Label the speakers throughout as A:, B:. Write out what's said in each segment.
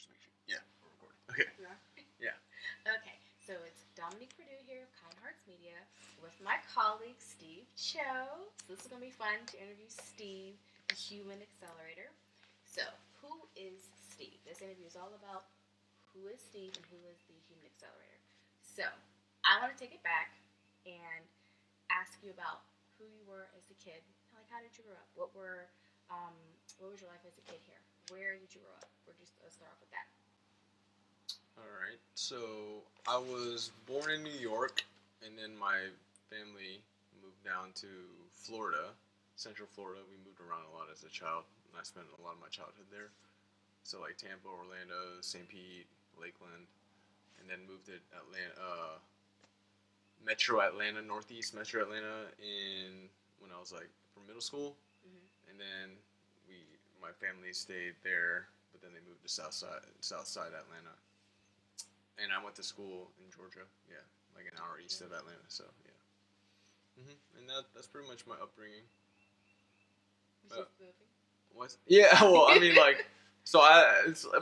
A: Just make sure. Yeah, we're recording. Okay. Yeah.
B: Okay, so it's Dominique Purdue here of Kine Media with my colleague Steve Cho. So this is going to be fun to interview Steve, the Human Accelerator. So, who is Steve? This interview is all about who is Steve and who is the Human Accelerator. So, I want to take it back and ask you about who you were as a kid. Like, how did you grow up? What was your life as a kid here? Where did you grow up? Let's start off with that.
A: All right. So I was born in New York, and then my family moved down to Florida, Central Florida. We moved around a lot as a child, and I spent a lot of my childhood there. So like Tampa, Orlando, St. Pete, Lakeland, and then moved to Atlanta, Metro Atlanta, Northeast Metro Atlanta, when I was like from middle school, and then my family stayed there, but then they moved to South Side Atlanta. And I went to school in Georgia, like an hour east of Atlanta, so yeah. And that's pretty much my upbringing. What? Yeah, well, I mean, like,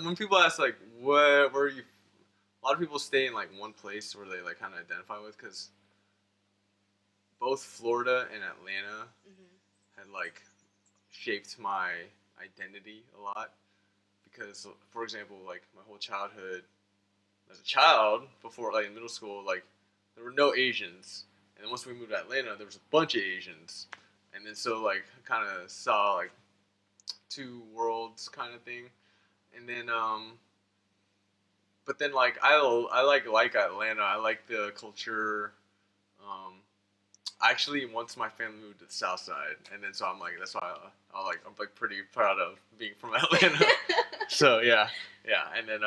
A: when people ask, like, where you, a lot of people stay in, like, one place where they, like, kind of identify with, because both Florida and Atlanta had, like, shaped my identity a lot, because, for example, like, my whole childhood, as a child, before, like, in middle school, like, there were no Asians. And then once we moved to Atlanta, there was a bunch of Asians. And then so, like, kind of saw, like, two worlds kind of thing. And then, but then, like, I like Atlanta. I like the culture. Actually, once my family moved to the South Side. And then so I'm like, that's why I'm like pretty proud of being from Atlanta. So, yeah. And then,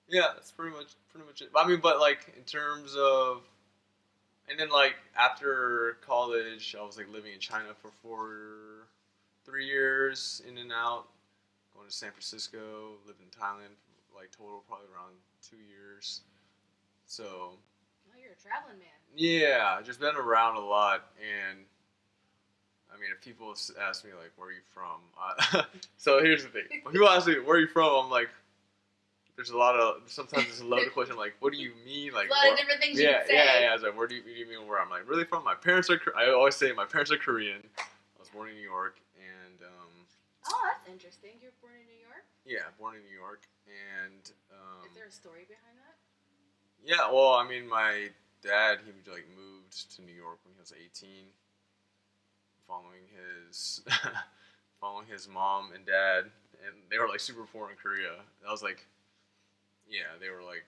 A: yeah, that's pretty much it. I mean, but like in terms of, and then like after college, I was like living in China for 3 years, in and out, going to San Francisco, lived in Thailand for like total probably around 2 years. So.
B: Oh, you're a traveling man.
A: Yeah, just been around a lot, and I mean, if people ask me like, where are you from? So here's the thing: when people ask me where are you from, I'm like. There's sometimes it's a loaded question, like, what do you mean? Like,
B: a lot of different things you can say.
A: Yeah. I was like, what do you mean where I'm like, really from? My parents are, I always say my parents are Korean. I was born in New York, and,
B: oh, that's interesting. You were born in New York?
A: Yeah, born in New York, and,
B: is there a story behind that?
A: Yeah, well, I mean, my dad, he like moved to New York when he was 18, following his mom and dad, and they were like super poor in Korea. I was like, yeah, they were like,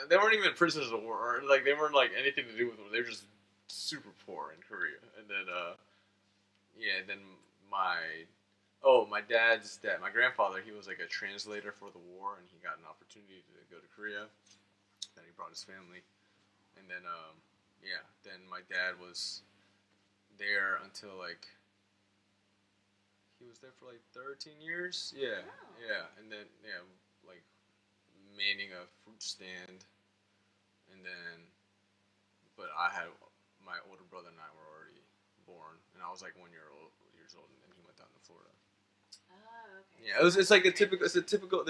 A: they weren't even prisoners of war, or like they weren't like anything to do with them. They were just super poor in Korea. And then, then my dad's dad, my grandfather, he was like a translator for the war, and he got an opportunity to go to Korea. Then he brought his family, and then, then my dad was there until like, he was there for like 13 years. Yeah,
B: wow.
A: Yeah, and then like. Manning a fruit stand, and then, but my older brother and I were already born, and I was like 1 years old, and then he went down to Florida.
B: Oh, okay.
A: Yeah, it's like there's a typical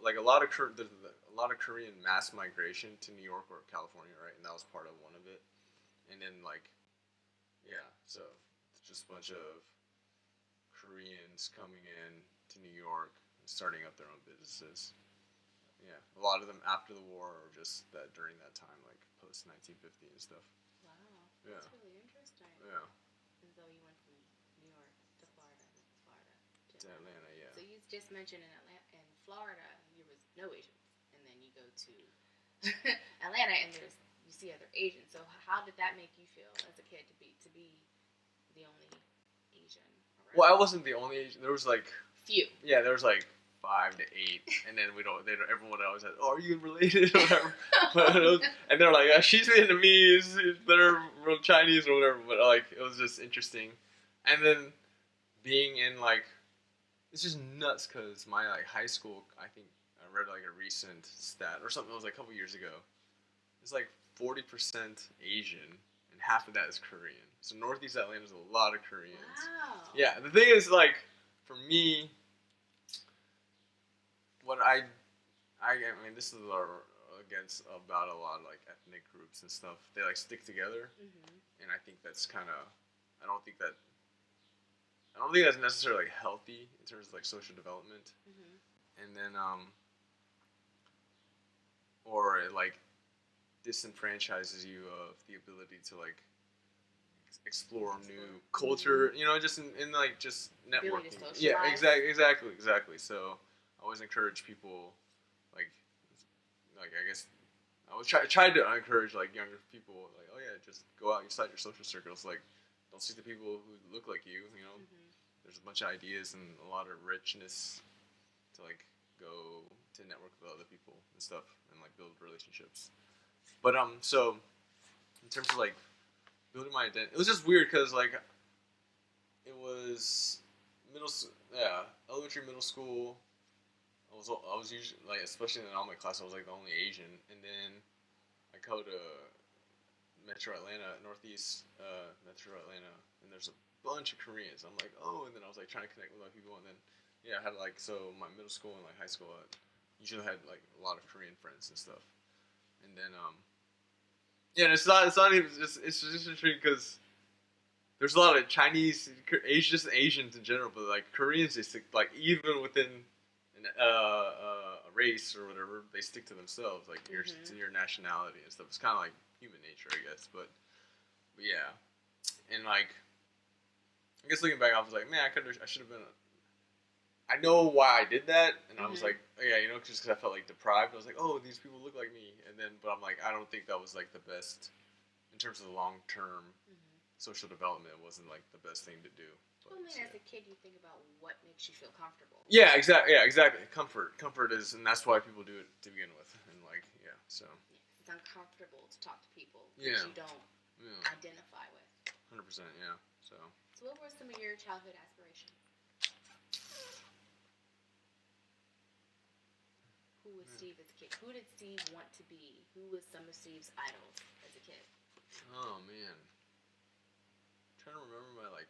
A: like a lot of Korean mass migration to New York or California, right? And that was part of one of it, and then like, yeah, so it's just a bunch of Koreans coming in to New York and starting up their own businesses. Yeah, a lot of them after the war, or just that during that time, like post 1950 and stuff.
B: Wow, that's really interesting.
A: Yeah.
B: And so you went from New York to Florida,
A: to Atlanta. Yeah.
B: So you just mentioned in Florida, there was no Asians, and then you go to Atlanta, and you see other Asians. So how did that make you feel as a kid to be the only Asian around?
A: Well, I wasn't the only Asian. There was like
B: few.
A: Yeah, there was like 5 to 8, and then everyone always said, "Oh, are you related?" or whatever. And they're like, "She's Vietnamese, they're Chinese or whatever." But like, it was just interesting. And then being in like, it's just nuts because my like high school, I think I read like a recent stat or something. It was like a couple years ago. It's like 40% Asian, and half of that is Korean. So Northeast Atlanta is a lot of Koreans.
B: Wow.
A: Yeah, the thing is like, for me. what I mean, this is against about a lot of like ethnic groups and stuff. They like stick together, and I think that's kind of. I don't think that. I don't think that's necessarily like, healthy in terms of like social development. And then or it like disenfranchises you of the ability to like explore new culture. You know, just in like just networking. Yeah, exactly. So I always encourage people like I guess I was tried to encourage like younger people like, oh yeah, just go out inside your social circles, like don't see the people who look like you know. There's a bunch of ideas and a lot of richness to like go to network with other people and stuff and like build relationships. But so in terms of like building my identity, it was just weird because like it was elementary, middle school. I was usually like, especially in all my classes, I was like the only Asian, and then I go to Metro Atlanta, Northeast Metro Atlanta, and there's a bunch of Koreans. I'm like, oh, and then I was like trying to connect with other people, and then I had like my middle school and like high school, I usually had like a lot of Korean friends and stuff, and then and it's not even it's just interesting because there's a lot of Chinese, just Asians in general, but like Koreans, they stick like even within a race or whatever, they stick to themselves, like to your nationality and stuff. It's kind of like human nature, I guess. But yeah, and like I guess looking back, I was like, man, I should have been. I know why I did that, and I was like, oh, yeah, you know, just because I felt like deprived. I was like, oh, these people look like me, and then, but I'm like, I don't think that was like the best in terms of the long term social development. It wasn't like the best thing to do. But,
B: well, I mean, as a kid, you think about what makes you feel comfortable.
A: Yeah, exactly. Comfort is, and that's why people do it to begin with, and like, so.
B: It's uncomfortable to talk to people that you don't identify with.
A: 100%, yeah. So
B: what were some of your childhood aspirations? Who was Steve as a kid? Who did Steve want to be? Who was some of Steve's idols as a kid?
A: Oh man, I'm trying to remember my like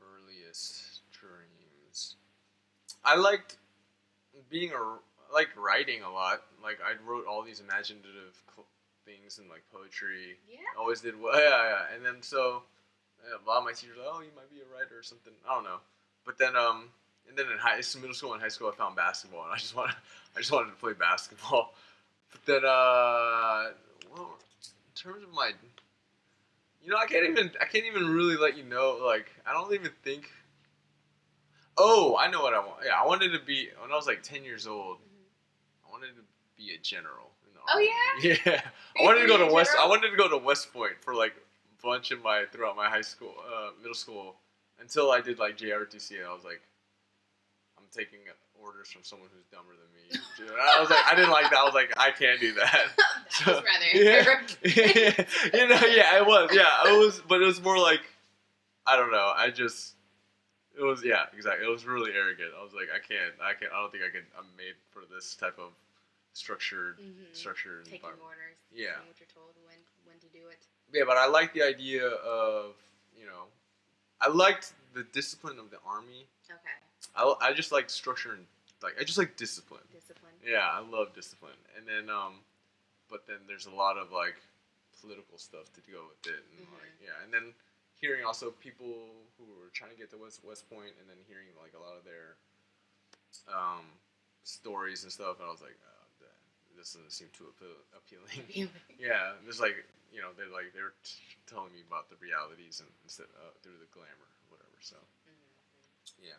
A: earliest dreams. I liked I liked writing a lot. Like I wrote all these imaginative things and like poetry.
B: Yeah.
A: Always did well. Yeah. And then so a lot of my teachers were like, oh, you might be a writer or something. I don't know. But then and then in middle school and high school, I found basketball, and I just wanted to play basketball. But then well, in terms of my, you know, I can't even really let you know. Like I don't even think. Oh, I know what I want. Yeah, I wanted to be when I was like 10 years old. I wanted to be a general in the army.
B: Oh yeah.
A: Yeah. I wanted to go to West. I wanted to go to West Point for like a bunch of throughout my high school, middle school, until I did like JRTC, and I was like, I'm taking orders from someone who's dumber than me. I was like, I didn't like that. I was like, I can't do that.
B: That was rather.
A: You know, yeah, it was. Yeah, it was, but it was more like, I don't know. It was, yeah, exactly. It was really arrogant. I was like, I don't think I'm made for this type of structured
B: taking orders.
A: Yeah.
B: What you're told when to do it.
A: Yeah, but I like the idea of, you know, I liked the discipline of the army.
B: Okay.
A: I just like structure and I just like discipline.
B: Discipline.
A: Yeah, I love discipline. And then but then there's a lot of like political stuff to go with it, and and then hearing also people who were trying to get to West Point, and then hearing like a lot of their stories and stuff, and I was like, this doesn't seem too appealing. Yeah, there's like, you know, they were telling me about the realities and instead through the glamour or whatever. So yeah,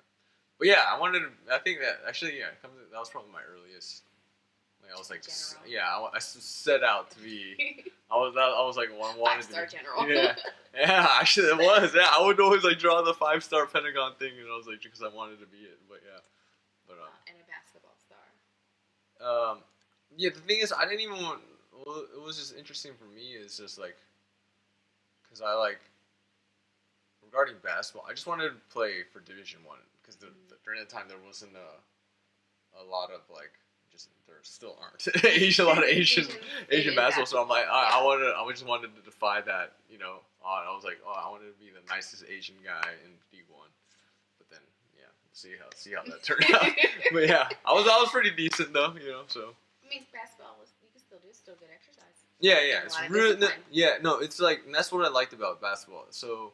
A: but yeah, I think that actually that was probably my earliest. Like I was like, I set out to be. I was like one wanted
B: 5-star general.
A: Yeah, actually it was. Yeah, I would always like draw the 5-star Pentagon thing, and I was like, because I wanted to be it. But yeah,
B: and a basketball star.
A: Yeah, the thing is, I didn't even want. Well, it was just interesting for me. Is just like, because I like regarding basketball, I just wanted to play for Division One because during the time there wasn't a lot of like. There still aren't a lot of Asian basketball, so I'm like, I just wanted to defy that, you know. I was like, I wanted to be the nicest Asian guy in D1, but then see how that turned out. But yeah, I was pretty decent though, you know. So.
B: I mean, basketball was you can still do still good exercise.
A: Yeah. It's really it's like, and that's what I liked about basketball. So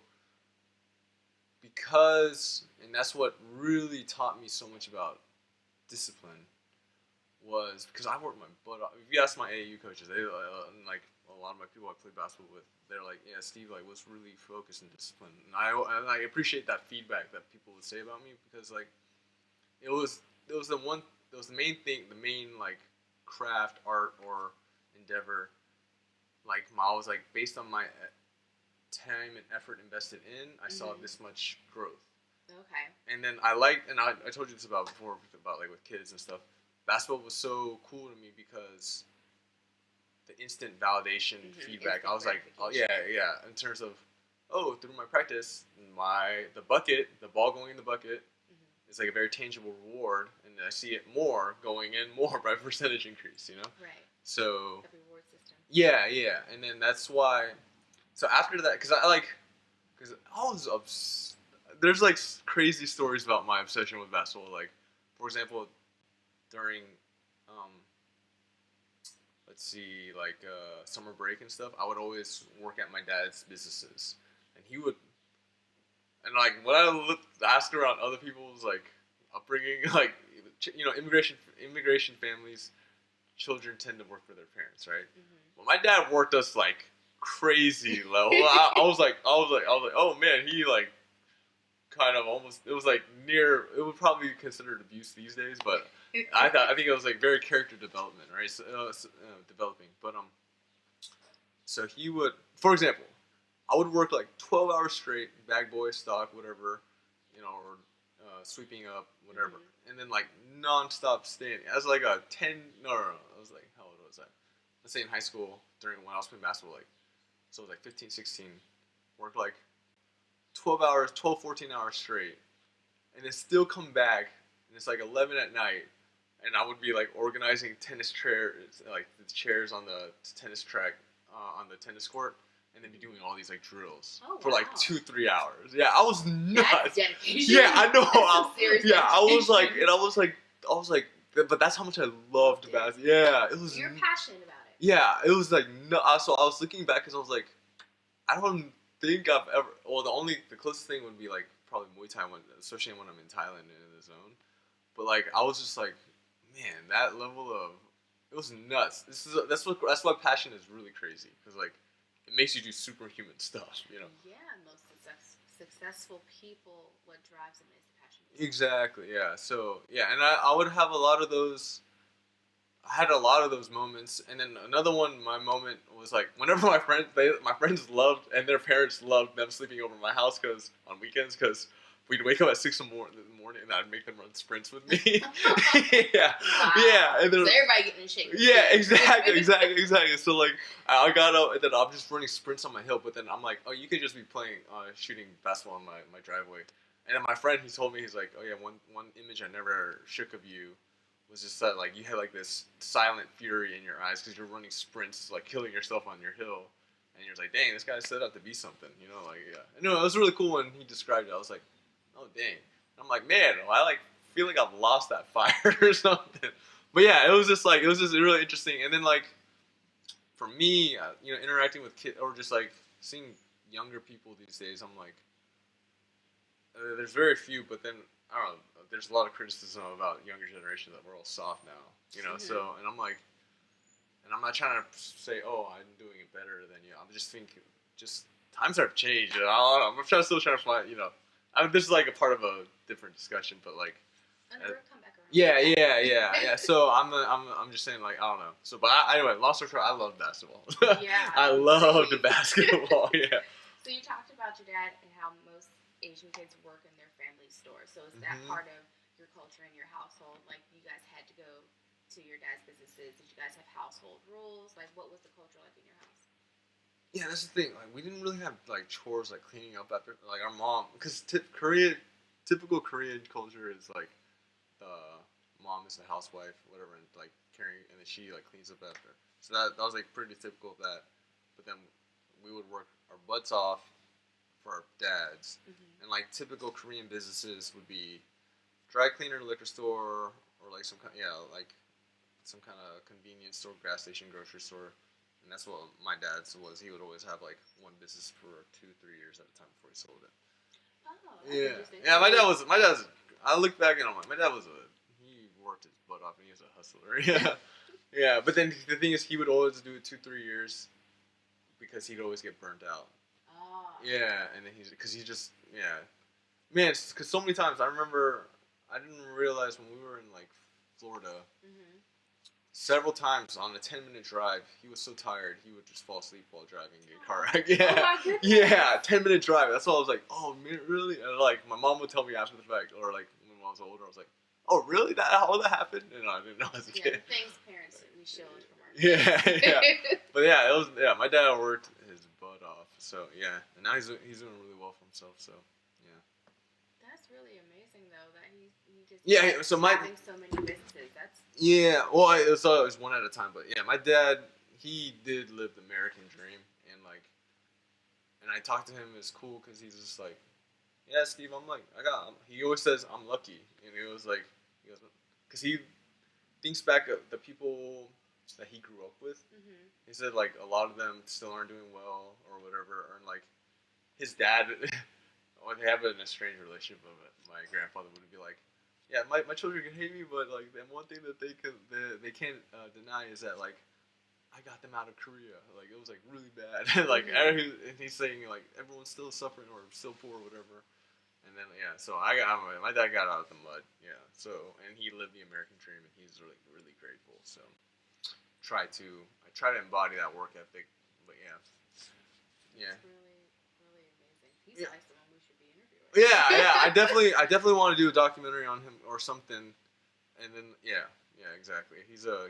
A: and that's what really taught me so much about discipline was because I worked my butt off. If you ask my AAU coaches, they like a lot of my people I played basketball with, they're like, yeah, Steve, like, was really focused and disciplined. And I appreciate that feedback that people would say about me because like it was the main thing, the main like craft, art, or endeavor. Like I was like based on my time and effort invested in, I saw this much growth.
B: Okay.
A: And then I told you this about before about like with kids and stuff. Basketball was so cool to me because the instant validation feedback. I was like, oh yeah. In terms of, through my practice, the ball going in the bucket is like a very tangible reward, and I see it more going in more by percentage increase. You know.
B: Right.
A: So.
B: The reward system.
A: Yeah, and then that's why. So after that, because I was there's like crazy stories about my obsession with basketball. Like, for example, during let's see, like summer break and stuff, I would always work at my dad's businesses, and he would, and like when I asked around other people's like upbringing, like immigration families, children tend to work for their parents, right? Well, my dad worked us like crazy level. I was like, oh man, he like kind of almost. It was like near. It would probably be considered abuse these days, but I think it was like very character development, right? So, developing, but so he would, for example, I would work like 12 hours straight, bag boy, stock, whatever, or sweeping up, whatever, and then like nonstop standing. As like a 10. No. I was like, how old was I? Let's say in high school when I was playing basketball, like. So it was like 15, 16, worked like 14 hours straight, and then still come back, and it's like 11 at night, and I would be like organizing tennis chairs, like the chairs on the tennis track, on the tennis court, and then be doing all these like drills for like 2-3 hours. Yeah, I was nuts.
B: That's dedication.
A: Yeah, I know.
B: I
A: was like, but that's how much I loved basketball. Yeah, it was.
B: You're passionate about it.
A: Yeah, it was like no. So I was looking back because I was like, I don't think I've ever. Well, the closest thing would be like probably Muay Thai, especially when I'm in Thailand and in the zone. But like I was just like, man, that level of it was nuts. That's why passion is really crazy because like it makes you do superhuman stuff, you know.
B: Yeah, most successful people, what drives them is passion.
A: Exactly. Yeah. So yeah, and I would have a lot of those. I had a lot of those moments, and then another one. My moment was like whenever my friends loved, and their parents loved them sleeping over my house on weekends because we'd wake up at 6 in the morning, and I'd make them run sprints with me. Yeah,
B: wow.
A: Yeah. And then,
B: so everybody getting in shape.
A: Yeah, exactly. So like I got up, and then I'm just running sprints on my hill, but then I'm like, oh, you could just be playing, shooting basketball in my driveway. And then my friend, he told me, he's like, oh yeah, one image I never shook of you was just that like you had like this silent fury in your eyes because you're running sprints, like killing yourself on your hill, and you're like, dang, this guy set up to be something, you know, like yeah. No, it was really cool when he described it. I was like, oh dang. And I'm like, man, I like feel like I've lost that fire or something. But yeah, it was just really interesting. And then like for me, interacting with kids or just like seeing younger people these days, I'm like, there's very few, but then I don't know. There's a lot of criticism about younger generation that we're all soft now, you know. So, and I'm like, and I'm not trying to say, oh, I'm doing it better than you. I'm just thinking, times have changed. I don't know. I'm still trying to find, this is like a part of a different discussion, but like,
B: come back around.
A: Yeah. So I'm just saying, like, I don't know. So, but anyway, long story short, I love basketball.
B: Yeah,
A: I loved basketball. Yeah.
B: So you talked about your dad and how most Asian kids work in their family store. So is that part of your culture in your household? Like you guys had to go to your dad's businesses. Did you guys have household rules? Like what was the culture like in your house?
A: Yeah, that's the thing. Like we didn't really have like chores like cleaning up after like our mom because typical Korean culture is like the mom is the housewife, whatever, and like carrying, and then she like cleans up after. So that was like pretty typical of that. But then we would work our butts off for our dads, and like typical Korean businesses would be dry cleaner, liquor store, or like some kind, like some kind of convenience store, gas station, grocery store. And that's what my dad's was. He would always have like one business for 2-3 years at a time before he sold it.
B: Oh, that's
A: Yeah,
B: interesting.
A: yeah. My dad's. I look back and I'm like, my dad he worked his butt off and he was a hustler. Yeah, yeah. But then the thing is, he would always do it 2-3 years because he'd always get burnt out.
B: Oh.
A: Yeah, and then because he just man, because so many times I remember I didn't realize when we were in like Florida.
B: Mm-hmm.
A: Several times on a 10-minute drive, he was so tired he would just fall asleep while driving a car.
B: Oh
A: Yeah,
B: my goodness.
A: yeah, 10-minute drive. That's why I was like, oh man, really? And like my mom would tell me after the fact, or like when I was older, I was like, oh really? How that happened? And I didn't know as a kid.
B: Things parents we showed from our
A: Yeah, yeah. But yeah, it was my dad worked his butt off. So yeah, and now he's doing really well for himself. So yeah.
B: That's really amazing though that he just having so many businesses. That's
A: well, it was one at a time, but yeah, my dad, he did live the American dream, and like, and I talked to him, it's cool, because he's just like, yeah, Steve, he always says, I'm lucky, and he goes, because he thinks back of the people that he grew up with, he said, like, a lot of them still aren't doing well, or whatever, or like, his dad, or they have an estranged relationship of it, my grandfather would be like, yeah, my children can hate me, but like, the one thing that they can't deny is that like, I got them out of Korea. Like, it was like really bad. Like, and he's saying like everyone's still suffering or still poor or whatever. And then so my dad got out of the mud. Yeah. So and he lived the American dream, and he's really really grateful. So I try to embody that work ethic. But yeah.
B: It's really really amazing. He's like someone we should be interviewing.
A: Yeah. I definitely want to do a documentary on him or something. And then yeah, exactly. He's a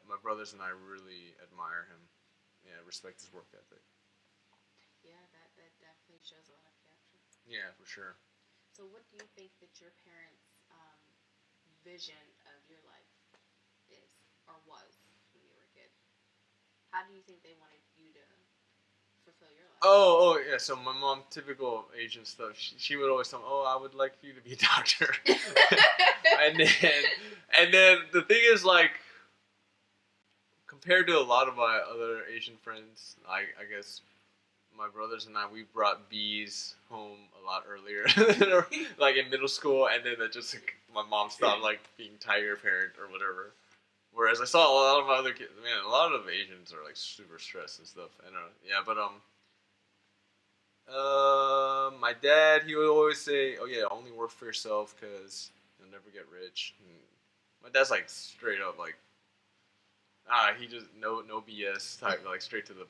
A: my brothers and I really admire him. Yeah, respect his work ethic.
B: Yeah, that definitely shows a lot of character.
A: Yeah, for sure.
B: So, what do you think that your parents' vision of your life is or was when you were a kid? How do you think they wanted you to fulfill your life?
A: Oh yeah. So my mom, typical Asian stuff. She would always tell me, "Oh, I would like you to be a doctor." and then the thing is, like, compared to a lot of my other Asian friends, I guess my brothers and I, we brought B's home a lot earlier, like in middle school, and then that just like, my mom stopped like being tiger parent or whatever. Whereas I saw a lot of my other kids, man, a lot of Asians are like super stressed and stuff. I know, yeah, but my dad, he would always say, "Oh yeah, only work for yourself because you'll never get rich." And my dad's like straight up like, he just no BS type, like straight to the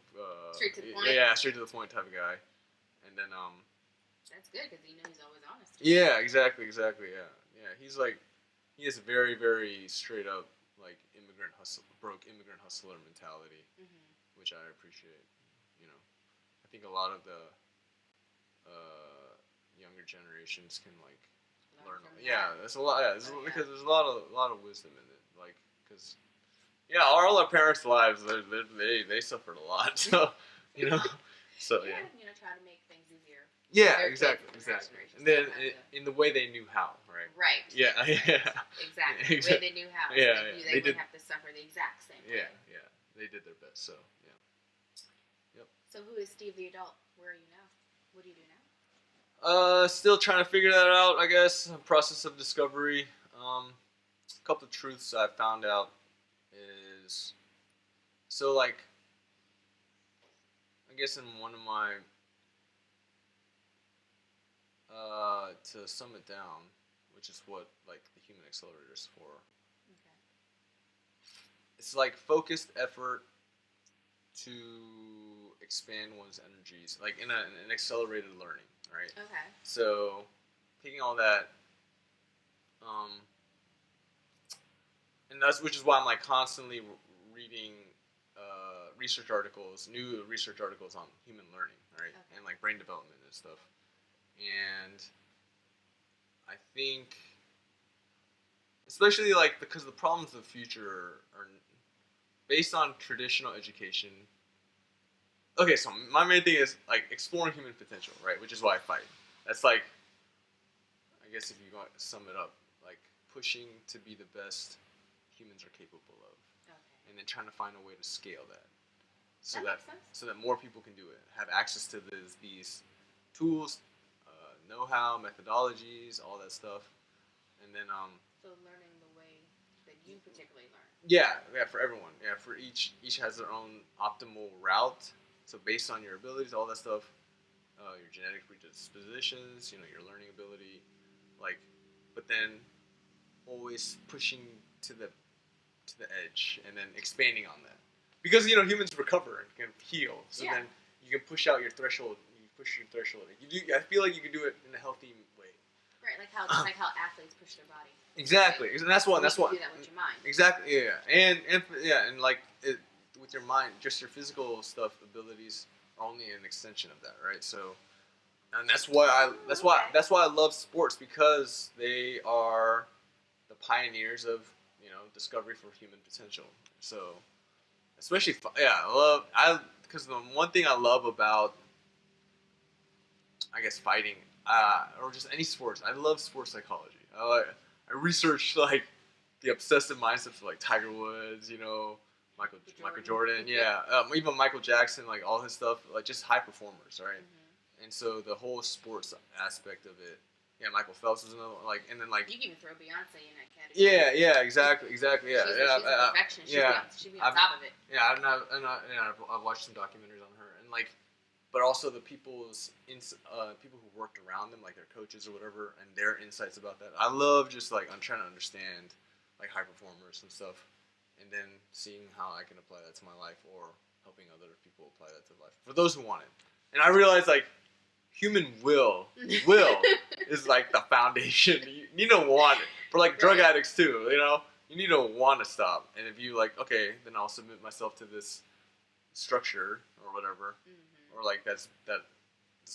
B: point.
A: Yeah, straight to the point type of guy. And then
B: that's good because he's always honest.
A: Yeah, exactly, yeah. He's like, he has a very very straight up like broke immigrant hustler mentality, which I appreciate. You know, I think a lot of the younger generations can like learn. Yeah, that's a lot. Yeah, because there's a lot of wisdom in it. Like, because all our parents' lives, they suffered a lot. So so yeah.
B: Try to make things easier.
A: Yeah, exactly. And then in the way they knew how, right?
B: Right.
A: Yeah.
B: Exactly. The way they knew how.
A: Yeah,
B: so they wouldn't have to suffer the exact same way.
A: Yeah. They did their best. So yeah. Yep.
B: So who is Steve the adult? Where are you now? What do you do now?
A: Still trying to figure that out, I guess. A process of discovery. A couple of truths I found out is, so like, I guess in one of my, to sum it down, which is what like the Human Accelerator is for.
B: Okay.
A: It's like focused effort to expand one's energies, like in an accelerated learning, right?
B: Okay.
A: So, taking all that, and which is why I'm like constantly reading new research articles on human learning, right?
B: Okay.
A: And like brain development and stuff. And I think, especially like because the problems of the future are based on traditional education. Okay, so my main thing is like exploring human potential, right? Which is why I fight. That's like guess if you got to sum it up, like pushing to be the best humans are capable of,
B: Okay.
A: and then trying to find a way to scale that, so
B: That makes sense.
A: so that more people can do it, have access to these tools, know-how, methodologies, all that stuff, and then
B: So learning the way that you particularly learn.
A: yeah, for everyone, yeah, for each has their own optimal route. So based on your abilities, all that stuff, your genetic predispositions, your learning ability, like, but then always pushing to the edge and then expanding on that, because humans recover and can heal. So then you can push out your threshold. You push your threshold. I feel like you can do it in a healthy way.
B: Right, like how athletes push their body.
A: Exactly, and that's what.
B: You do that with your mind.
A: Exactly, yeah, and like with your mind, just your physical stuff, abilities are only an extension of that, right? So, and that's why I love sports, because they are the pioneers of discovery for human potential. So, especially because the one thing I love about, I guess, fighting, or just any sports, I love sports psychology. I research like the obsessive mindset for like Tiger Woods, Michael Jordan, even Michael Jackson, like all his stuff, like just high performers, right? Mm-hmm. And so the whole sports aspect of it, Michael Phelps is another one, like, and then like
B: you can even throw Beyonce in that category.
A: Yeah, exactly, yeah.
B: She's a perfection. She'd be on top of it.
A: Yeah, I've watched some documentaries on her, and like, but also the people who worked around them, like their coaches or whatever, and their insights about that. I love just like I'm trying to understand like high performers and stuff, and then seeing how I can apply that to my life, or helping other people apply that to life for those who want it. And I realize like human will is like the foundation. You need to want it. For like drug addicts too, you need to want to stop. And if you like, okay, then I'll submit myself to this structure or whatever, or like it's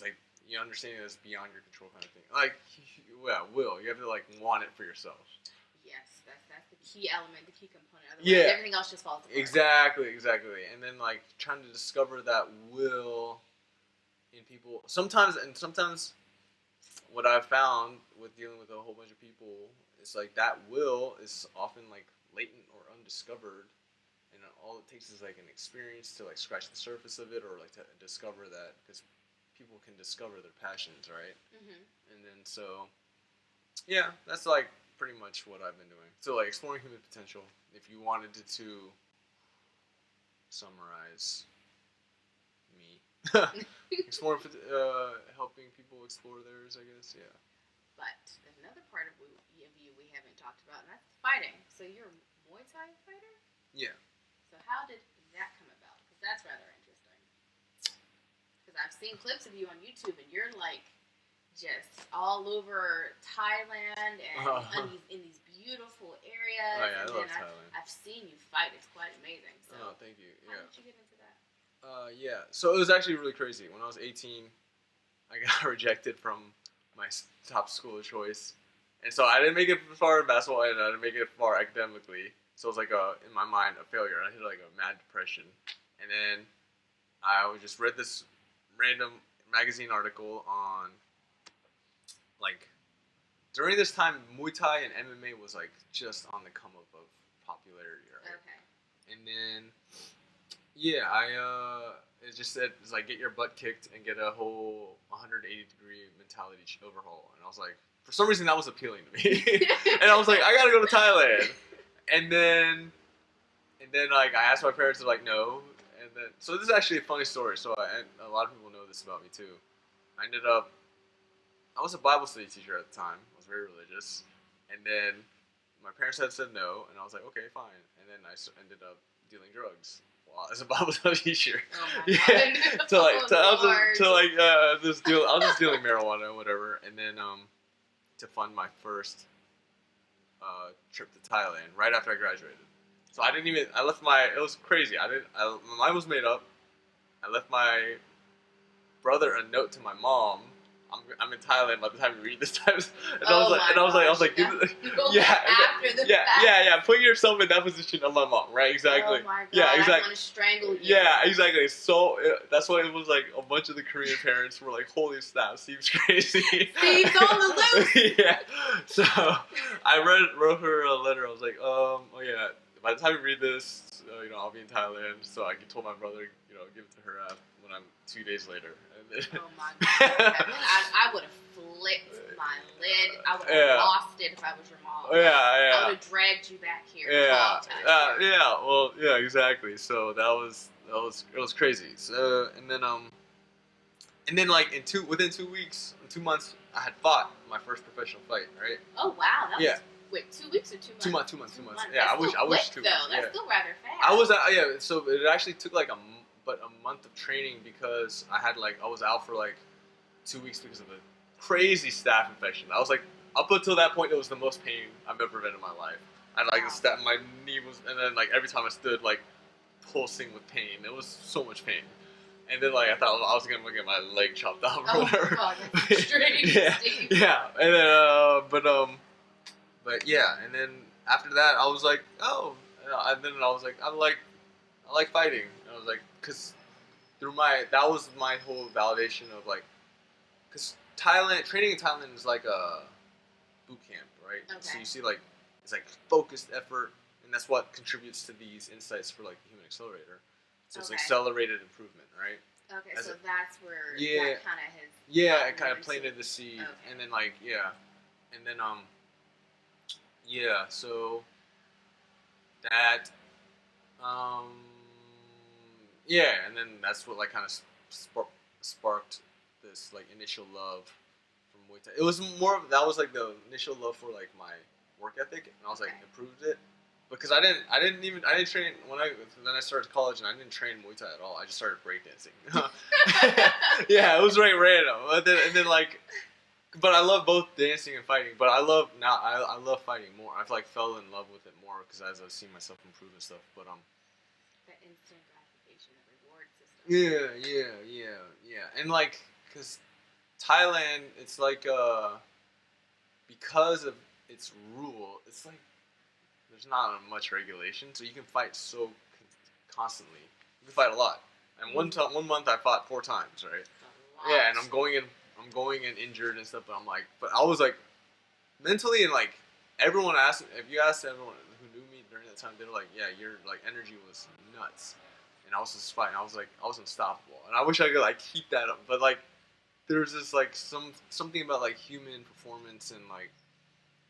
A: like you understanding that's beyond your control kind of thing. Like, will you have to like want it for yourself.
B: Yes, that's the key element, the key component. Otherwise, everything else just falls apart.
A: Exactly. And then like trying to discover that will in people. Sometimes what I've found with dealing with a whole bunch of people is like that will is often like latent or undiscovered, and all it takes is like an experience to like scratch the surface of it, or like to discover that, because people can discover their passions, right? Mm-hmm. And then so, that's like pretty much what I've been doing. So like exploring human potential. If you wanted to summarize me. Exploring, helping people explore theirs, I guess, yeah.
B: But there's another part of you we haven't talked about, and that's fighting. So you're a Muay Thai fighter?
A: Yeah.
B: So how did that come about? Because that's rather interesting. Because I've seen clips of you on YouTube, and you're like just all over Thailand and in these beautiful areas.
A: Oh, yeah, I love Thailand.
B: I've seen you fight. It's quite amazing. So
A: thank you.
B: How did you get into that?
A: So it was actually really crazy. When I was 18, I got rejected from my top school of choice. And so I didn't make it far in basketball, and I didn't make it far academically. So it was like in my mind, a failure. I hit like a mad depression. And then I just read this random magazine article on, like, during this time, Muay Thai and MMA was like just on the come up of popularity, right? Okay. And then it just said, it's like, get your butt kicked and get a whole 180-degree mentality overhaul. And I was like, for some reason that was appealing to me. And I was like, I gotta go to Thailand. And then like, I asked my parents, they're like, no. And then, so this is actually a funny story. So a lot of people know this about me too. I was a Bible study teacher at the time. I was very religious. And then my parents had said no. And I was like, okay, fine. And then I ended up dealing drugs as a Bible study teacher. Oh I was just dealing marijuana or whatever, and then to fund my first trip to Thailand right after I graduated. So it was crazy. My mind was made up. I left my brother a note to my mom I'm in Thailand by the time you read this time. And
B: Oh my
A: I was like,
B: gosh. You go
A: yeah,
B: after the fact.
A: yeah. Put yourself in that position of my mom, right? Exactly.
B: Oh my god.
A: Yeah,
B: I
A: exactly.
B: want to strangle you.
A: Yeah, exactly. So that's why it was like a bunch of the Korean parents were like, "Holy snap, Steve's crazy."
B: Steve's on the loose.
A: Yeah. So I wrote her a letter. I was like, oh yeah. By the time you read this, I'll be in Thailand. So I told my brother, give it to her when I'm 2 days later. And then,
B: Oh my god. I would have flipped my lid. I would have lost it if I was your mom.
A: Yeah.
B: I would have dragged you back here.
A: Yeah. Well, yeah, exactly. So it was crazy. So and then like within 2 weeks, 2 months, I had fought my first professional fight. Right.
B: Oh wow. That was, wait, 2 weeks or 2 months?
A: 2 months. 2 months.
B: Yeah,
A: I wish 2 weeks.
B: Though. That's still rather fast.
A: I was so it actually took like a month of training because I was out for like 2 weeks because of a crazy staph infection. I was like, up until that point, it was the most pain I've ever been in my life. I had like my knee was, and then like every time I stood, like pulsing with pain. It was so much pain. And then like I thought I was gonna get my leg chopped off or whatever.
B: God, that's straight.
A: Yeah. And then but yeah, and then after that I was like, and then I was like, I like fighting. And I was like, cause that was my whole validation of like, cause training in Thailand is like a boot camp, right?
B: Okay.
A: So you see like, it's like focused effort, and that's what contributes to these insights for like the Human Accelerator. So it's accelerated improvement, right?
B: Okay, so that's where
A: that
B: kind of has...
A: Yeah, it kind of planted the seed.
B: Okay.
A: And then like, and then, so that, and then that's what like kind of sparked this like initial love from Muay Thai. It was that was like the initial love for like my work ethic, and I was like improved it. Because I didn't train then I started college, and I didn't train Muay Thai at all. I just started breakdancing. Yeah, it was very random. But I love both dancing and fighting. But I love fighting more. I've like fell in love with it more because as I've seen myself improve and stuff. But
B: that instant gratification, the reward system.
A: Yeah. And like, cause Thailand, it's like because of its rule, it's like. There's not much regulation, so you can fight so constantly. You can fight a lot. And one month I fought 4 times, right? Yeah, and I'm going in injured and stuff. But I was like, mentally and like everyone asked. If you asked everyone who knew me during that time, they were like, "Yeah, your like energy was nuts," and I was just fighting. I was like, I was unstoppable, and I wish I could like keep that up. But like, there's this like something about like human performance and like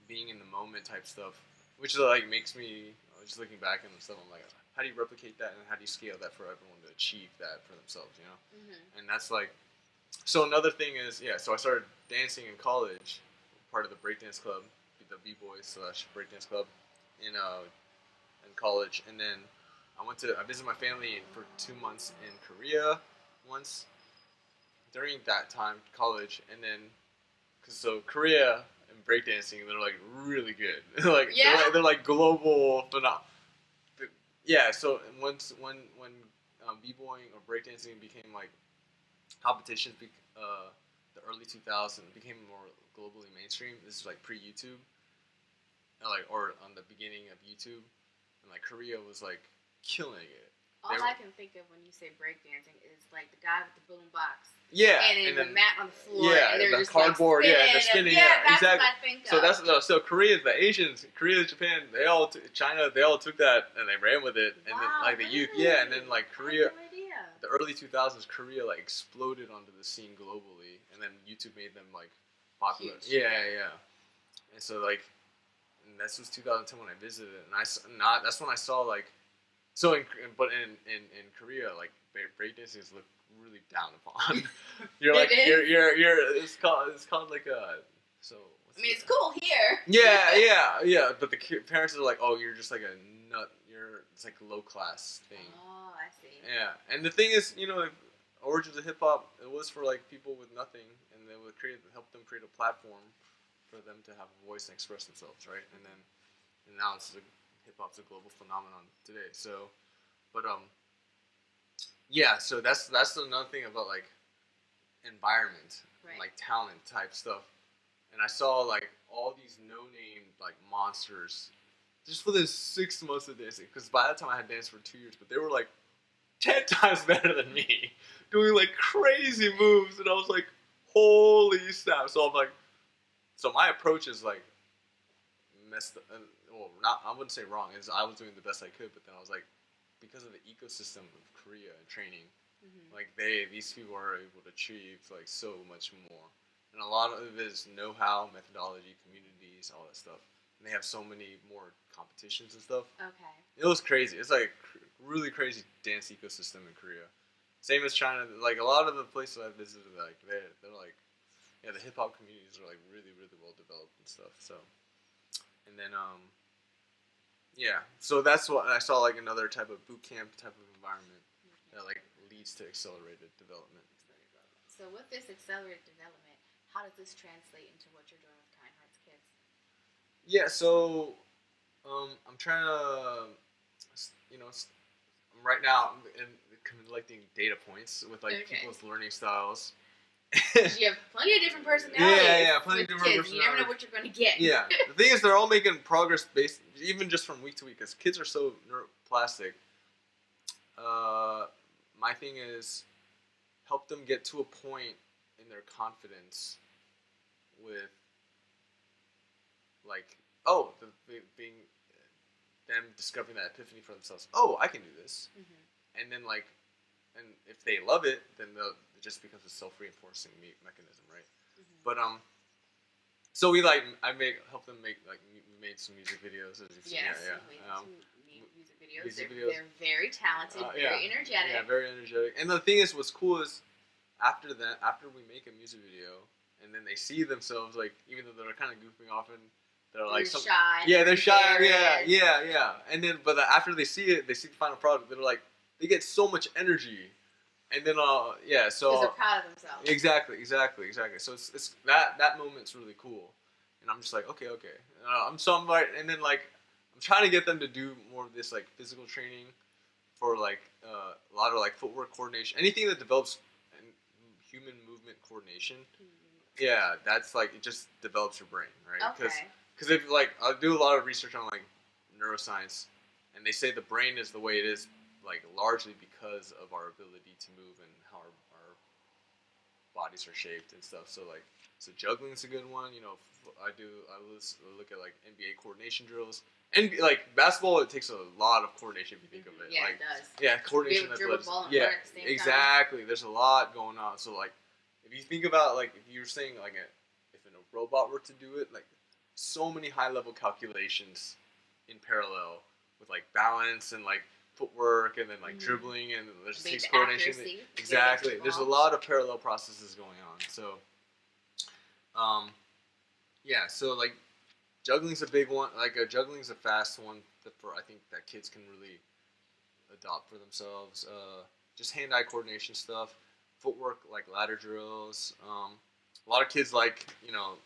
A: being in the moment type stuff. Which like makes me just looking back and stuff. I'm like, how do you replicate that and how do you scale that for everyone to achieve that for themselves? Mm-hmm. And that's like, so another thing is so I started dancing in college, part of the breakdance club, the B-boys / breakdance club in college, and then I visited my family for 2 months in Korea once during that time college, and then so Korea. And breakdancing, they're like really good. They're like global phenomenon. Yeah. So when b-boying or breakdancing became like competitions, the early 2000s became more globally mainstream. This is like pre-YouTube, or on the beginning of YouTube, and like Korea was like killing it.
B: All I can think of when you say breakdancing is like the guy with the boom box.
A: Yeah,
B: and then the mat on the floor.
A: Yeah,
B: and they're
A: the
B: just
A: cardboard.
B: Like
A: and the spinning.
B: That's
A: exactly.
B: what I think of.
A: So Korea, the Asians, Korea, Japan, China, they all took that and they ran with it. And then like the youth, and then like Korea, the early 2000s, Korea like exploded onto the scene globally, and then YouTube made them like popular.
B: Huge.
A: Yeah. And so like, and this was 2010 when I visited, and that's when I saw like. So, in Korea, like breakdancing is looked really down upon. You're like it's called like a so.
B: I mean, it's cool here.
A: Yeah. But the parents are like, oh, you're just like a nut. It's like a low class thing.
B: Oh, I see.
A: Yeah, and the thing is, origins of hip hop, it was for like people with nothing, and they would help them create a platform for them to have a voice and express themselves, right? And now it's hip hop's a global phenomenon today. So, but so that's another thing about like environment,
B: Right.
A: like talent type stuff, and I saw like all these no-name like monsters just for this 6 months of dancing. Because by that time I had danced for 2 years, but they were like 10 times better than me, doing like crazy moves, and I was like, holy snap! So I'm like, so my approach is like messed up. Well, not I wouldn't say wrong. Is I was doing the best I could, but then I was like, because of the ecosystem of Korea and training, like these people are able to achieve like so much more, and a lot of it is know-how, methodology, communities, all that stuff. And they have so many more competitions and stuff.
B: Okay.
A: It was crazy. It's like really crazy dance ecosystem in Korea. Same as China. Like a lot of the places I visited, like they're like, yeah, the hip hop communities are like really really well developed and stuff. So, and then yeah, so that's what I saw, like another type of boot camp type of environment that like leads to accelerated development.
B: So with this accelerated development, how does this translate into what you're doing with Kind Hearts Kids?
A: Yeah, so I'm trying to, you know, right now I'm collecting data points with like people's learning styles.
B: You have plenty of different personalities.
A: Yeah, plenty of different
B: kids. You never know what you're going to get.
A: Yeah, the thing is, they're all making progress based, even just from week to week, because kids are so neuroplastic. My thing is, help them get to a point in their confidence with, like, oh, being them discovering that epiphany for themselves. Oh, I can do this, and then like, and if they love it, then it just becomes a self-reinforcing mechanism, right? But so we like help them make like we made some music videos. As you see.
B: Yes, music videos. They're very talented, very energetic.
A: Yeah, very energetic. And the thing is, what's cool is after we make a music video, and then they see themselves like, even though they're kind of goofing off and they're like
B: shy.
A: Yeah, they're shy. Yeah. And then, but after they see it, they see the final product. They're like, they get so much energy. And then, so
B: because they're proud of themselves.
A: Exactly. So it's that moment's really cool, and I'm just like, okay. I'm like, and then like, I'm trying to get them to do more of this like physical training for like a lot of like footwork coordination, anything that develops human movement coordination. Yeah, that's like, it just develops your brain, right? Because if like, I do a lot of research on like neuroscience, and they say the brain is the way it is, like largely because of our ability to move and how our bodies are shaped and stuff. So like, so juggling's a good one. You know, I look at like NBA coordination drills, and like basketball, it takes a lot of coordination if you think of it.
B: Yeah,
A: like,
B: it does.
A: Yeah, coordination.
B: Yeah,
A: exactly. There's a lot going on. So like, if you think about like, if you're saying like if a robot were to do it, like so many high level calculations in parallel with like balance and like footwork and then like dribbling, and there's takes coordination. Exactly. There's a lot of parallel processes going on. So, yeah. So like, juggling's a big one. Like juggling's a fast one I think that kids can really adopt for themselves. Just hand-eye coordination stuff, footwork like ladder drills. A lot of kids like, you know.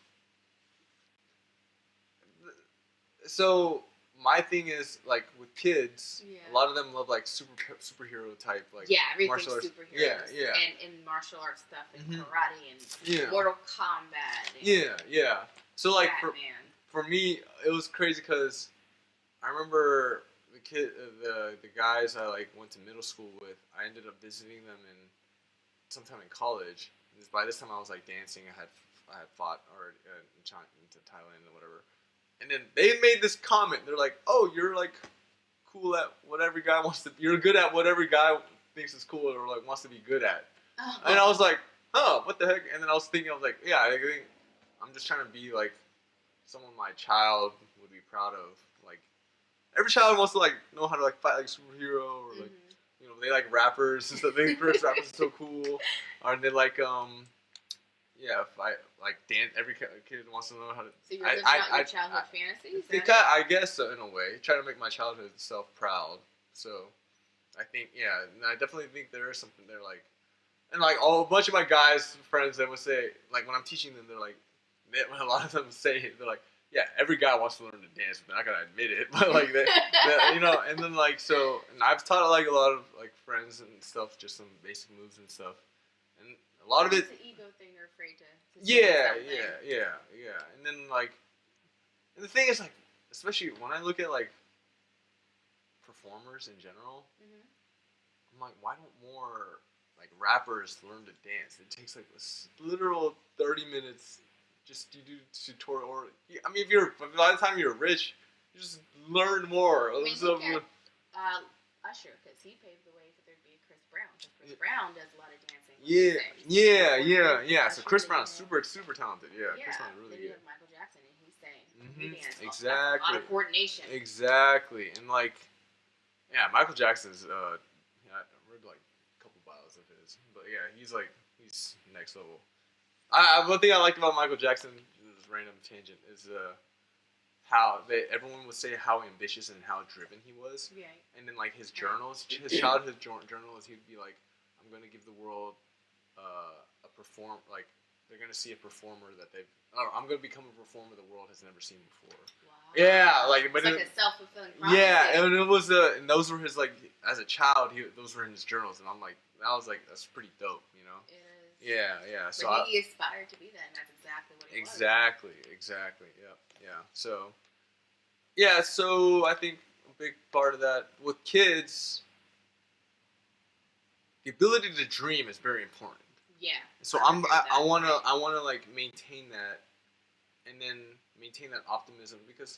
A: So my thing is like with kids, a lot of them love like superhero type like martial arts.
B: Superheroes. Yeah. And in martial arts stuff, and karate and Mortal Kombat. And
A: yeah. So like
B: Batman.
A: for me, it was crazy because I remember the guys I like went to middle school with. I ended up visiting them sometime in college. By this time, I was like dancing. I had fought already into Thailand or whatever. And then they made this comment. They're like, "Oh, you're like cool at what every guy wants to. You're good at what every guy thinks is cool or like wants to be good at." Oh. And I was like, "Oh, what the heck?" And then I was like, "Yeah, I think I'm just trying to be like someone my child would be proud of. Like every child wants to like know how to like fight like superhero or like you know, they like rappers and stuff. They think rappers are so cool, or they like like dance. Every kid wants to know how to.
B: So you're living out your childhood fantasies?
A: I guess so, in a way. Trying to make my childhood self proud. So, I think, I definitely think there is something there, like, and like a bunch of my guys friends that would say, like when I'm teaching them, they're like, a lot of them say, they're like, yeah, every guy wants to learn to dance, but they're not gonna admit it. But like, you know, and then like and I've taught like a lot of like friends and stuff, just some basic moves and stuff. And A lot of it.
B: It's an ego thing. You're afraid to say something.
A: Yeah. And then like, and the thing is like, especially when I look at like performers in general, I'm like, why don't more like rappers learn to dance? It takes like a literal 30 minutes. Just you do tutorial, or I mean, if you're by the time you're rich, you just learn more.
B: I mean, look at Usher, because he paved the way for there to be a Chris Brown. Because Chris Brown does a lot of dancing.
A: Yeah. So Chris Brown's super talented. Yeah, Chris Brown's really
B: then you
A: good.
B: have Michael Jackson, and he sang. He danced.
A: Exactly.
B: A lot of coordination.
A: Exactly, and like, yeah, Michael Jackson's. I read like a couple bios of his, but yeah, he's next level. One thing I liked about Michael Jackson, this random tangent, is how everyone would say how ambitious and how driven he was.
B: Yeah.
A: And then like his journals, his childhood journals, he'd be like, "I'm gonna give the world a perform like they're gonna see a performer that they've. I'm gonna become a performer the world has never seen before." Wow. Yeah, like but
B: it's like a self-fulfilling prophecy.
A: Yeah, and it was and those were his like as a child. Those were in his journals, and I'm like, that's pretty dope, you know.
B: It is.
A: Yeah. So
B: but he aspired to be that, and that's exactly what he was.
A: Exactly. Yeah. So I think a big part of that with kids, the ability to dream is very important.
B: Yeah.
A: So I wanna like maintain that, and then maintain that optimism, because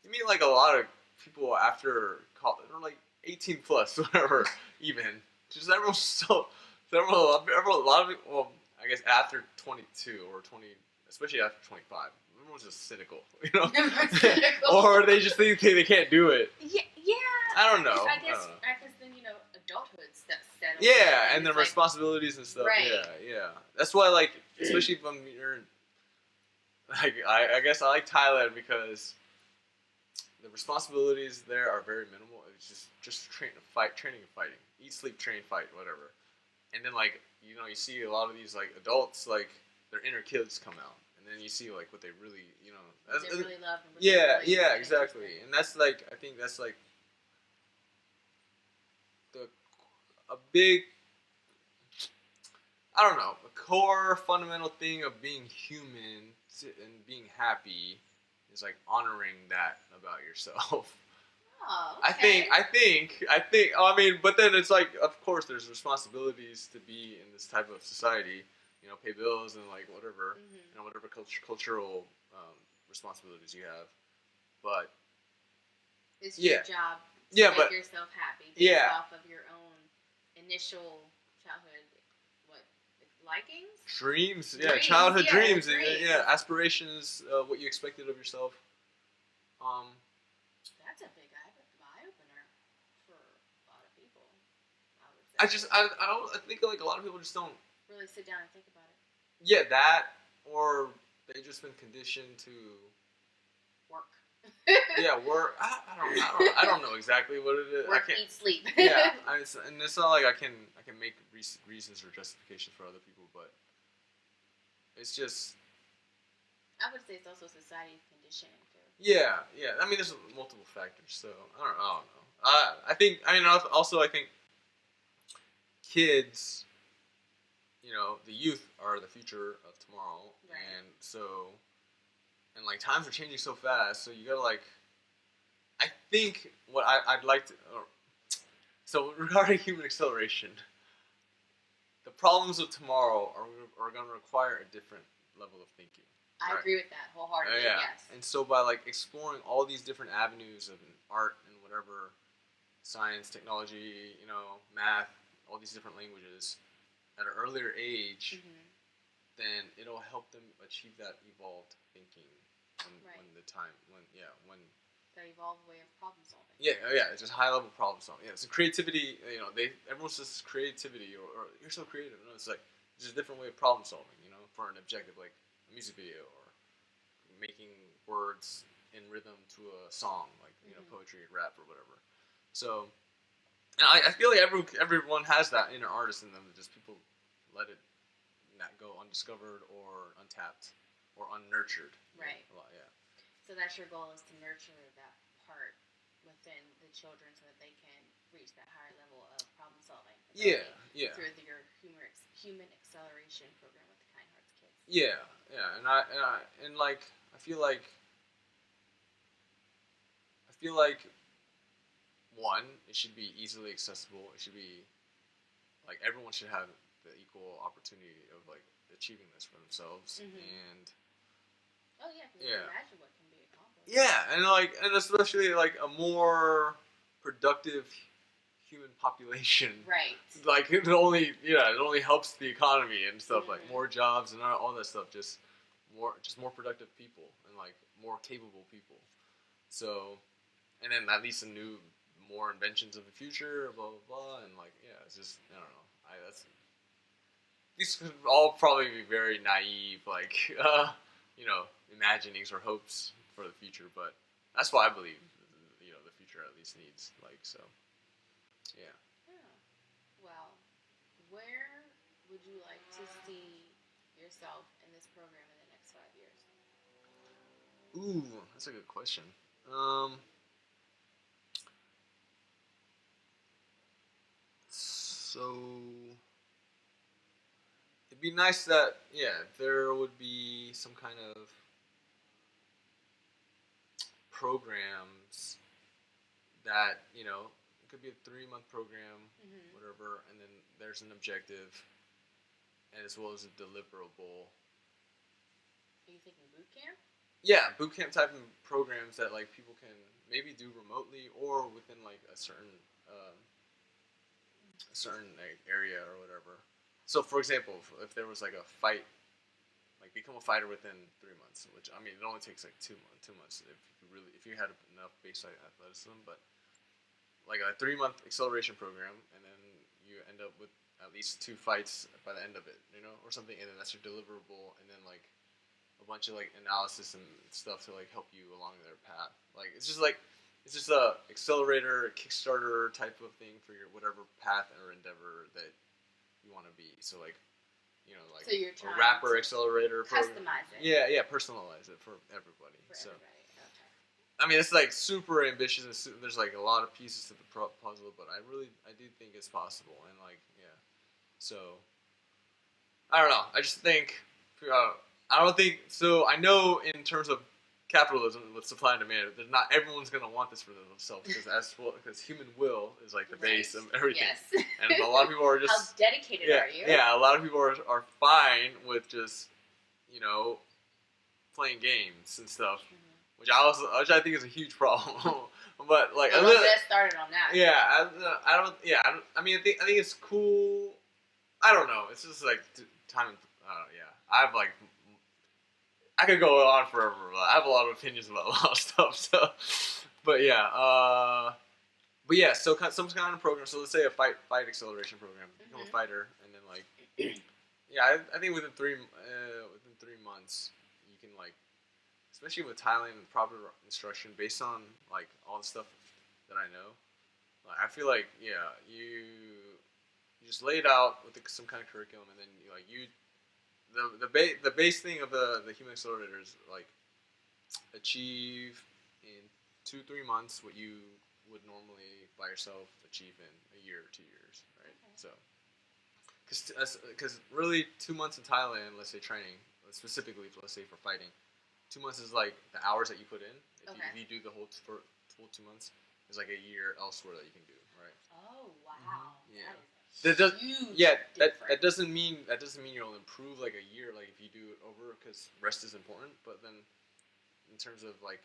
A: you meet like a lot of people after college, or like 18 plus, whatever, even just everyone's so. A lot of people, well, I guess after 22 or 20, especially after 25, everyone's just cynical, you know? Or they just think they can't do it.
B: Yeah.
A: I don't know.
B: I guess then, adulthood steps in.
A: Yeah, and the responsibilities and stuff.
B: Right.
A: Yeah. That's why, like, especially when you're in, like, I guess I like Thailand because the responsibilities there are very minimal. It's just training and fighting. Eat, sleep, train, fight, whatever. And then, like, you see a lot of these, like, adults, like, their inner kids come out. And then you see, like, what they really,
B: What they really love. And
A: yeah, exactly. And that's, like, I think that's, like, a big, I don't know, a core fundamental thing of being human and being happy is, like, honoring that about yourself.
B: Oh, okay.
A: I think, but then it's like, of course, there's responsibilities to be in this type of society, pay bills and like whatever, whatever cultural responsibilities you have. But
B: it's your job to make yourself happy based off of your own initial childhood, likings?
A: Dreams, childhood dreams. Aspirations, what you expected of yourself.
B: That's a big eye opener for a lot of people. I would say.
A: I think like a lot of people just don't
B: really sit down and think about it.
A: Yeah, that, or they've just been conditioned to
B: work.
A: Work. I don't know exactly what it is.
B: Work, eat, sleep.
A: And it's not like I can make reasons or justifications for other people, but it's just.
B: I would say it's also society's conditioning too.
A: Yeah. I mean, there's multiple factors, so I don't know. I think kids, the youth are the future of tomorrow,
B: right.
A: And like times are changing so fast, so you gotta like. I think what I'd like to. So regarding human acceleration, the problems of tomorrow are going to require a different level of thinking.
B: I agree with that wholeheartedly. Yes.
A: And so by like exploring all these different avenues of art and whatever, science, technology, math, all these different languages, at an earlier age, then it'll help them achieve that evolved thinking when
B: the evolved way of problem solving.
A: It's just high level problem solving. Yeah, so creativity. Everyone says creativity or you're so creative. No, it's like it's just a different way of problem solving. For an objective like a music video or making words in rhythm to a song like poetry, rap, or whatever. So, and I feel like everyone has that inner artist in them. That just people let it not go undiscovered or untapped or unnurtured.
B: Right.
A: A lot, yeah.
B: So that's your goal, is to nurture that part within the children so that they can reach that higher level of problem solving.
A: Yeah, yeah.
B: Through your human acceleration program with the Kind Hearts kids.
A: Yeah, yeah, and like I feel like one, it should be easily accessible. It should be like everyone should have the equal opportunity of like achieving this for themselves. And
B: yeah, imagine what can be accomplished.
A: Yeah, and especially like a more productive human population.
B: Right.
A: Like it only helps the economy and stuff, like more jobs and all that stuff, just more productive people and like more capable people. So, and then that leads to more inventions of the future, blah blah blah, and like it's just I don't know. These could all probably be very naive, like imaginings or hopes for the future, but that's what I believe. The future at least needs so. Yeah.
B: Well, where would you like to see yourself in this program in the next 5 years?
A: Ooh, that's a good question. So it'd be nice that there would be some kind of programs that it could be a 3-month program, whatever, and then there's an objective, and as well as a deliverable.
B: Are you thinking boot camp?
A: Yeah, boot camp type of programs that like people can maybe do remotely or within like a certain like, area or whatever. So, for example, if there was like a fight, like become a fighter within 3 months, which I mean it only takes like 2 months if you had enough baseline athleticism, but like a 3-month acceleration program, and then you end up with at least 2 fights by the end of it, or something, and then that's your deliverable, and then like a bunch of like analysis and stuff to like help you along their path. Like it's just a accelerator, Kickstarter type of thing for your whatever path or endeavor that you want to be. So like like
B: so you're trying
A: a rapper accelerator
B: customize it.
A: Yeah, personalize it for everybody.
B: Okay.
A: I mean, it's like super ambitious. There's like a lot of pieces to the puzzle, but I do think it's possible, and like so I don't know. I just think I don't think so. I know in terms of capitalism with supply and demand, that not everyone's gonna want this for themselves because human will is like the base of everything.
B: Yes.
A: And a lot of people are just
B: how dedicated are you?
A: Yeah, a lot of people are fine with just playing games and stuff, which I think is a huge problem. But like,
B: let's get started on that.
A: Yeah, I don't. Yeah, I mean, I think it's cool. I don't know. It's just like time. I have like. I could go on forever. But I have a lot of opinions about a lot of stuff. So, but so some kind of program. So let's say a fight acceleration program. Become a fighter, and then like, I think within 3 months you can like, especially with Thailand and proper instruction based on like all the stuff that I know. Like, I feel like you just lay it out with some kind of curriculum, and then the base thing of the human accelerator is like achieve in 2-3 months what you would normally by yourself achieve in a year or 2 years, right? So, because really 2 months in Thailand, let's say training, specifically let's say for fighting, 2 months is like the hours that you put in. If you do the whole 2 months, is like a year elsewhere that you can do, right?
B: Oh wow!
A: Yeah.
B: That
A: doesn't mean you'll improve like a year, like if you do it over, because rest is important. But then, in terms of like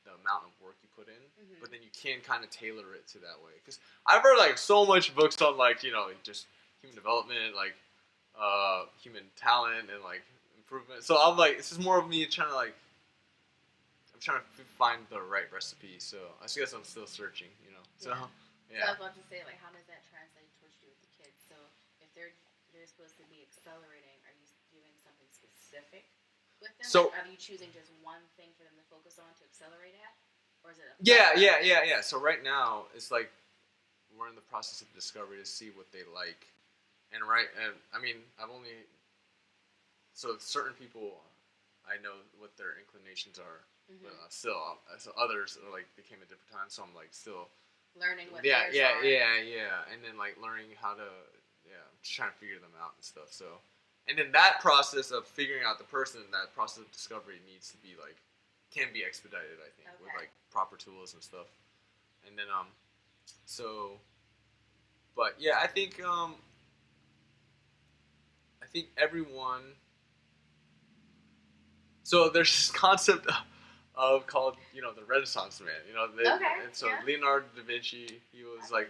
A: the amount of work you put in, but then you can kind of tailor it to that way. Because I've read like so much books on like just human development, like human talent and like improvement. So I'm like, it's just more of me trying to like. I'm trying to find the right recipe. So I guess I'm still searching, So
B: So I was about to say, like, how does that translate towards you with the kids? So if they're supposed to be accelerating, are you doing something specific with them?
A: So
B: like, are you choosing just one thing for them to focus on to accelerate at, or is it?
A: Yeah. So right now it's like we're in the process of discovery to see what they like, and I mean I've only certain people I know what their inclinations are, but still so others are like they came at different times, so I'm like still
B: learning what
A: yeah,
B: theirs
A: yeah,
B: are.
A: yeah, and then like learning how to, just trying to figure them out and stuff. So, and then that process of figuring out the person, that process of discovery needs to be like, can be expedited, I think, with like proper tools and stuff. And then so, but yeah, I think everyone. So there's this concept of called, the Renaissance man. And so Leonardo da Vinci, he was like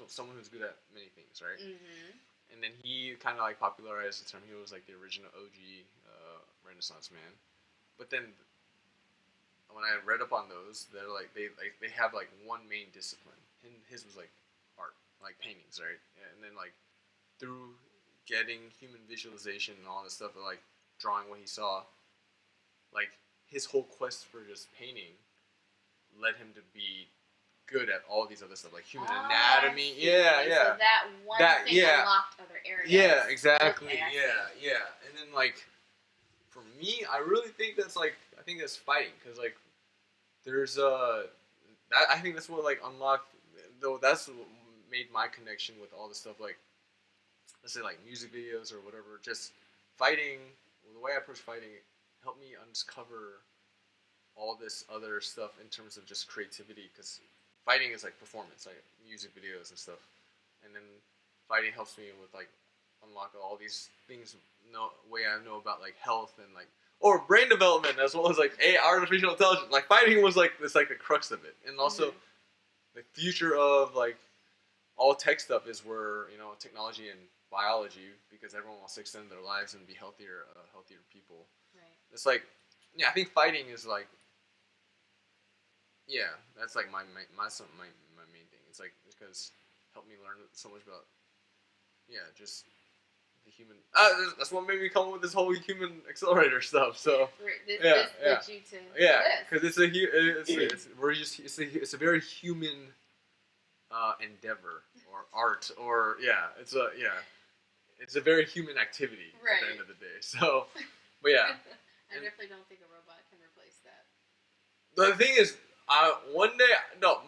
A: someone who's good at many things, right?
B: Mm-hmm.
A: And then he kind of like popularized the term. He was like the original OG Renaissance man. But then when I read up on those, they're like they have like one main discipline. And his was like art, like paintings, right? And then like through getting human visualization and all this stuff, and like drawing what he saw, like his whole quest for just painting led him to be good at all these other stuff, like human anatomy. Yeah.
B: So that one thing unlocked other areas.
A: Yeah, exactly.
B: Okay,
A: yeah. And then like for me, I really think that's like that's fighting, because like there's that I think that's what like unlocked, though that's what made my connection with all the stuff, like let's say like music videos or whatever. Just fighting, the way I approach fighting helped me uncover all this other stuff in terms of just creativity, because fighting is like performance, like music videos and stuff, and then fighting helps me with like unlock all these things, way I know about like health and like or brain development, as well as like artificial intelligence. Like fighting was like this, like the crux of it, and also the future of like all tech stuff is where technology and biology, because everyone wants to extend their lives and be healthier people.
B: Right.
A: It's like, I think fighting is like, that's like my main thing. It's like because it helped me learn so much about just the human. That's what made me come up with this whole human accelerator stuff. So
B: this led you to
A: because it's a very human endeavor or art, or it's a very human activity at the end of the day. So, but yeah.
B: I definitely don't think a robot can replace that.
A: The thing is, one day,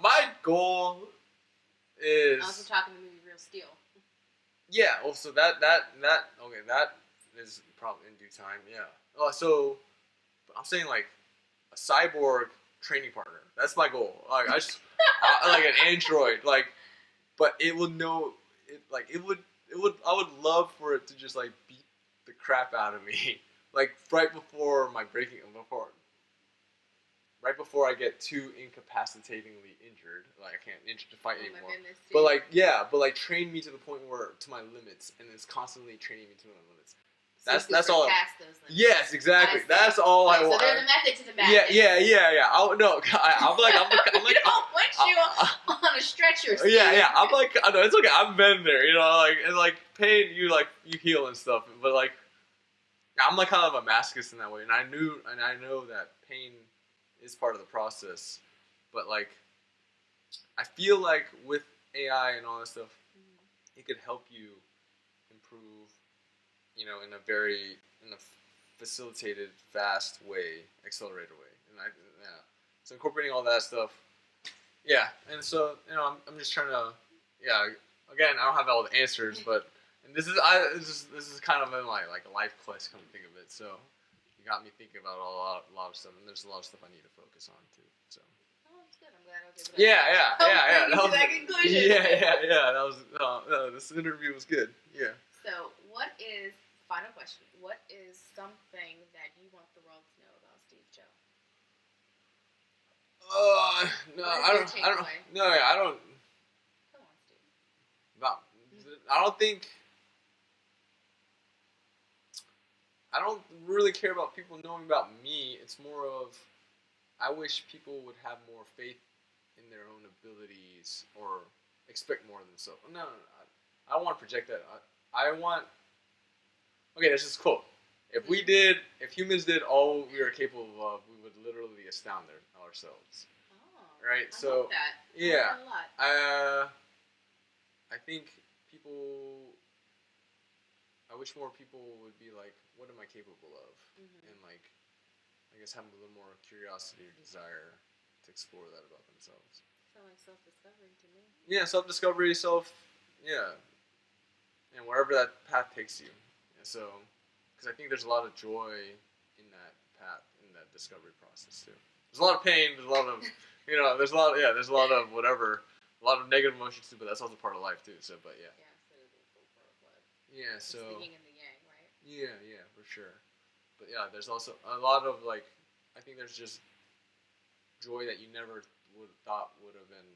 A: my goal is.
B: Also talking the movie Real Steel.
A: Yeah. Well, so that is probably in due time. Yeah. So, I'm saying like a cyborg training partner. That's my goal. Like I just like an android. Like, but it would know it. Like it would. I would love for it to just like beat the crap out of me. Like right before I get too incapacitatingly injured, like I can't fight anymore. But like train me to the point where to my limits, and it's constantly training me to my limits. That's all. Yes, exactly. That's all I want.
B: So there's a method to the madness.
A: Yeah. I'm like
B: we don't want you on a stretcher. Steve.
A: Yeah. I'm like, I know it's okay. I've been there, like and like pain, you heal and stuff, but like. I'm like kind of a masochist in that way, and I know that pain is part of the process, but like I feel like with AI and all that stuff, it could help you improve, in a facilitated, fast way, accelerated way, and so incorporating all that stuff, and so I'm just trying to, again I don't have all the answers, but. And this is kind of in like a life quest, come to think of it. So you got me thinking about a lot of stuff, and there's a lot of stuff I need to focus on too. So.
B: Oh, that's good. I'm glad I was able to.
A: Yeah.
B: That was that conclusion.
A: Yeah. That was this interview was good. Yeah.
B: So, final question? What is something that you want the world to know about Steve Cho?
A: No, I don't. No, I don't.
B: Come on, Steve.
A: I don't think. I don't really care about people knowing about me. It's more of, I wish people would have more faith in their own abilities or expect more of themselves. No. I don't want to project that. I want. Okay, there's this quote. If humans did all we are capable of, we would literally astound ourselves.
B: Oh,
A: right.
B: I
A: So
B: love that.
A: yeah,
B: I like that a lot.
A: I think people. I wish more people would be like, what am I capable of? And like, I guess have a little more curiosity or desire to explore that about themselves.
B: So sounds like self-discovery to me.
A: Yeah, self-discovery, and wherever that path takes you. And so, because I think there's a lot of joy in that path, in that discovery process too. There's a lot of pain. There's a lot of, there's a lot. Yeah, there's a lot of whatever, a lot of negative emotions too. But that's also part of life too. So, but yeah.
B: Yeah, absolutely. Full part of life.
A: Yeah.
B: It's
A: So.
B: the yin and the yang, right?
A: Yeah, for sure. But yeah, there's also a lot of like, I think there's just joy that you never would thought would have been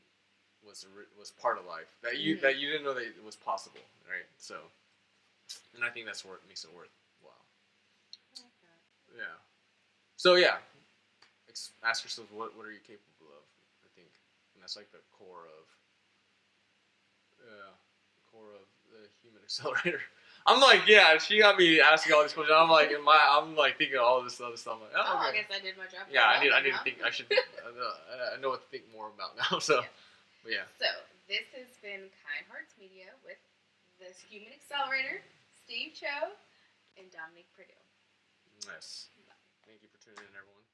A: was part of life that you didn't know that it was possible, right? So, and I think that's what makes it worthwhile.
B: I like that.
A: Yeah. So yeah, ask yourself what are you capable of? I think, and that's like the core of the human accelerator. I'm like, yeah, she got me asking all these questions. I'm like thinking all this other stuff. I'm like,
B: Oh,
A: okay.
B: I guess I did my job.
A: Yeah, I need to think. I should. I know what to think more about now. So,
B: yes.
A: But yeah.
B: So this has been Kine Hearts Media with this human accelerator, Steve Cho and Dominique Purdue.
A: Nice. Thank you for tuning in, everyone.